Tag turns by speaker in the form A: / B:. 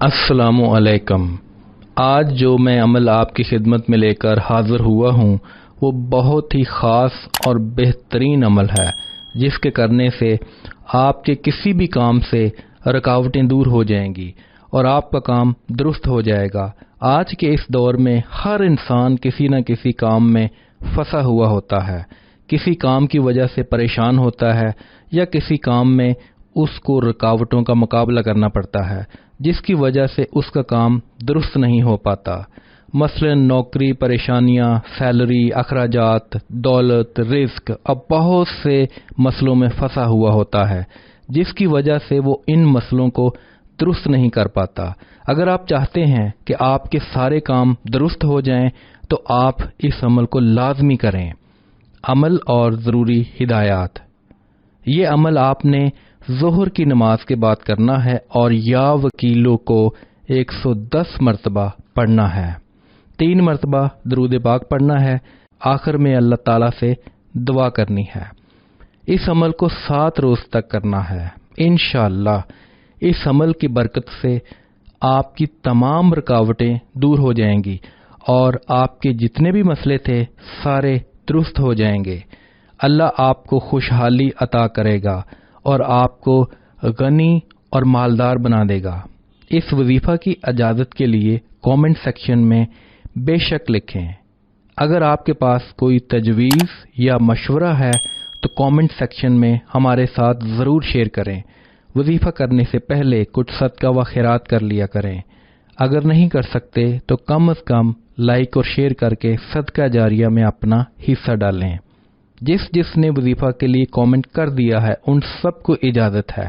A: السلام علیکم۔ آج جو میں عمل آپ کی خدمت میں لے کر حاضر ہوا ہوں وہ بہت ہی خاص اور بہترین عمل ہے، جس کے کرنے سے آپ کے کسی بھی کام سے رکاوٹیں دور ہو جائیں گی اور آپ کا کام درست ہو جائے گا۔ آج کے اس دور میں ہر انسان کسی نہ کسی کام میں پھنسا ہوا ہوتا ہے، کسی کام کی وجہ سے پریشان ہوتا ہے یا کسی کام میں اس کو رکاوٹوں کا مقابلہ کرنا پڑتا ہے جس کی وجہ سے اس کا کام درست نہیں ہو پاتا۔ مثلا نوکری، پریشانیاں، سیلری، اخراجات، دولت، رزق، اب بہت سے مسئلوں میں پھنسا ہوا ہوتا ہے جس کی وجہ سے وہ ان مسئلوں کو درست نہیں کر پاتا۔ اگر آپ چاہتے ہیں کہ آپ کے سارے کام درست ہو جائیں تو آپ اس عمل کو لازمی کریں۔ عمل اور ضروری ہدایات۔ یہ عمل آپ نے ظہر کی نماز کے بعد کرنا ہے اور یا وکیلوں کو 110 مرتبہ پڑھنا ہے۔ 3 مرتبہ درود پاک پڑھنا ہے، آخر میں اللہ تعالیٰ سے دعا کرنی ہے۔ اس عمل کو 7 روز تک کرنا ہے۔ انشاءاللہ اس عمل کی برکت سے آپ کی تمام رکاوٹیں دور ہو جائیں گی اور آپ کے جتنے بھی مسئلے تھے سارے درست ہو جائیں گے۔ اللہ آپ کو خوشحالی عطا کرے گا اور آپ کو غنی اور مالدار بنا دے گا۔ اس وظیفہ کی اجازت کے لیے کامنٹ سیکشن میں بے شک لکھیں۔ اگر آپ کے پاس کوئی تجویز یا مشورہ ہے تو کامنٹ سیکشن میں ہمارے ساتھ ضرور شیئر کریں۔ وظیفہ کرنے سے پہلے کچھ صدقہ و خیرات کر لیا کریں۔ اگر نہیں کر سکتے تو کم از کم لائک اور شیئر کر کے صدقہ جاریہ میں اپنا حصہ ڈالیں۔ جس نے وظیفہ کے لیے کامنٹ کر دیا ہے ان سب کو اجازت ہے۔